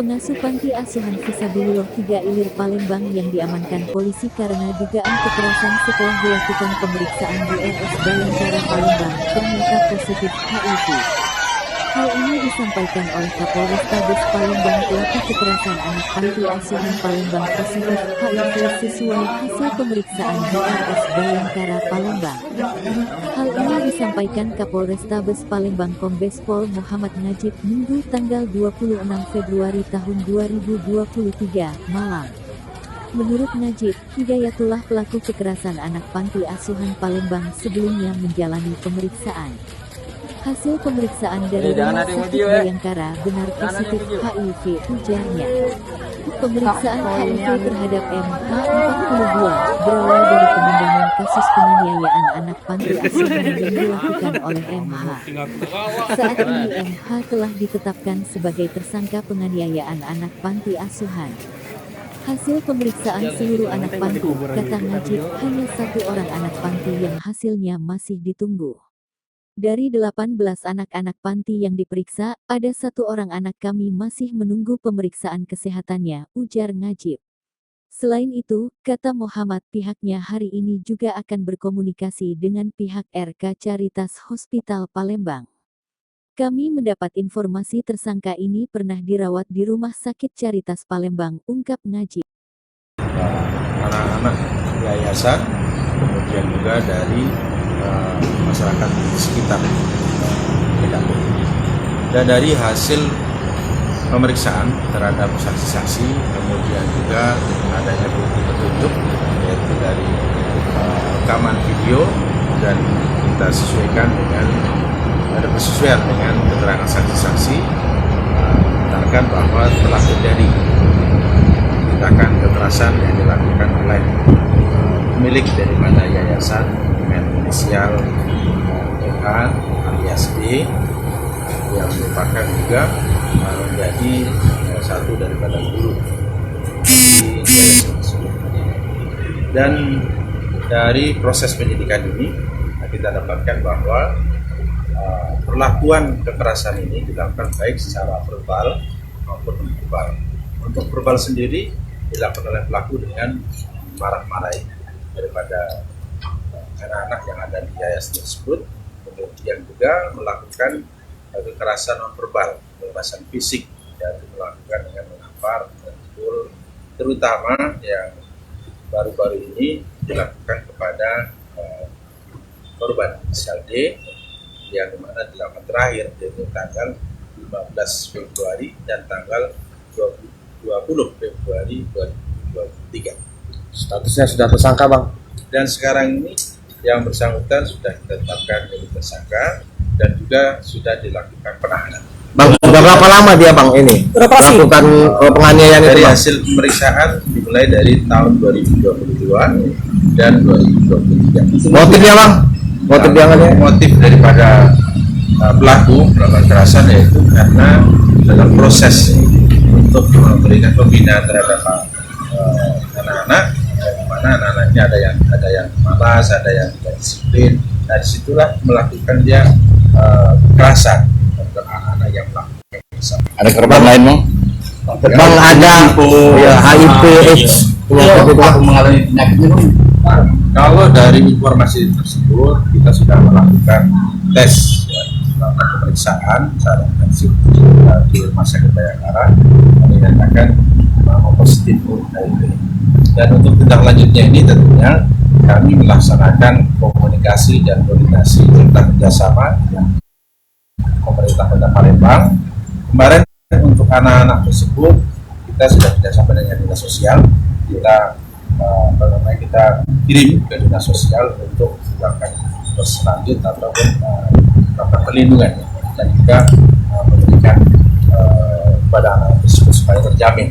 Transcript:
Pengasuh Panti Asuhan Fisabilillah 3 Ilir Palembang yang diamankan polisi karena dugaan kekerasan setelah dilakukan pemeriksaan di RS Bayangkara Palembang ternyata positif HIV. Hal ini disampaikan oleh Kapolrestabes Palembang. Pelaku kekerasan anak Panti Asuhan Palembang positif HIV sesuai hasil pemeriksaan di RS Bayangkara Palembang. Hal ini disampaikan Kapolrestabes Palembang Kombes Pol Muhammad Najib Minggu tanggal 26 Februari tahun 2023 malam. Menurut Najib, Hidayatullah pelaku kekerasan anak Panti Asuhan Palembang sebelumnya menjalani pemeriksaan. Hasil pemeriksaan dari Rumah Sakit Bayangkara benar positif HIV, ujarnya. Pemeriksaan HIV terhadap MH 42 berawal dari pengembangan kasus penganiayaan anak panti asuhan yang dilakukan oleh MH. Saat ini MH telah ditetapkan sebagai tersangka penganiayaan anak panti asuhan. Hasil pemeriksaan seluruh anak panti, kata Najib, hanya 1 orang anak panti yang hasilnya masih ditunggu. Dari 18 anak-anak panti yang diperiksa, ada 1 orang anak kami masih menunggu pemeriksaan kesehatannya, ujar Najib. Selain itu, kata Muhammad, pihaknya hari ini juga akan berkomunikasi dengan pihak RK Caritas Hospital Palembang. Kami mendapat informasi tersangka ini pernah dirawat di Rumah Sakit Caritas Palembang, ungkap Najib. Anak-anak yayasan, kemudian juga dari masyarakat di sekitar TKP. Dan dari hasil pemeriksaan terhadap saksi-saksi, kemudian juga adanya bukti petunjuk, yaitu dari rekaman video, dan kita sesuaikan dengan ada persesuaian dengan keterangan saksi-saksi, mengatakan bahwa telah terjadi tindakan kekerasan yang dilakukan oleh pemilik daripada yayasan dengan inisial MH alias D, yang merupakan juga menjadi satu daripada guru di yayasan tersebut. Dan dari proses penyidikan ini kita dapatkan bahwa perlakuan kekerasan ini dilakukan baik secara verbal maupun non-verbal. Untuk verbal sendiri dilakukan oleh pelaku dengan marah-marahi daripada anak-anak yang ada di yayasan tersebut, kemudian juga melakukan kekerasan non-verbal, kekerasan fisik, dan melakukan dengan menampar, memukul, terutama yang baru-baru ini dilakukan kepada korban inisial D, yang dimana dilakukan terakhir yaitu tanggal 15 Februari dan tanggal 20 Februari 2023. Statusnya sudah tersangka, Bang? Dan sekarang ini yang bersangkutan sudah ditetapkan menjadi tersangka dan juga sudah dilakukan penahanan. Bang, sudah berapa lama dia, Bang, ini melakukan penganiayaan dari itu, Bang? hasil pemeriksaan dimulai dari tahun 2022 dan 2023. Motifnya, Bang? Motif daripada pelaku melakukan kekerasan yaitu karena dalam proses untuk memberikan pembinaan terhadap anak-anak, di mana anak-anaknya ada yang malas, ada yang tidak disiplin. Nah, disitulah melakukan dia kekerasan untuk anak-anak yang melakukan kekerasan. Ada korban lain, Bang? Bang, ada ya, HIV, AIDS, mengalami penyakitnya, Bang? Kalau dari informasi tersebut kita sudah melakukan tes, melakukan pemeriksaan secara intensif di Rumah Sakit Bayangkara, menyatakan positif HIV. Dan untuk tindak lanjutnya ini tentunya kami melaksanakan komunikasi dan koordinasi serta kerjasama dengan pemerintah Kota Palembang. Kemarin untuk anak-anak tersebut kita sudah kerjasama dengan dinas sosial, kita kirim ke dinas sosial untuk melakukan proses lanjut ataupun melakukan perlindungan dan juga memberikan kepada anak tersebut supaya terjamin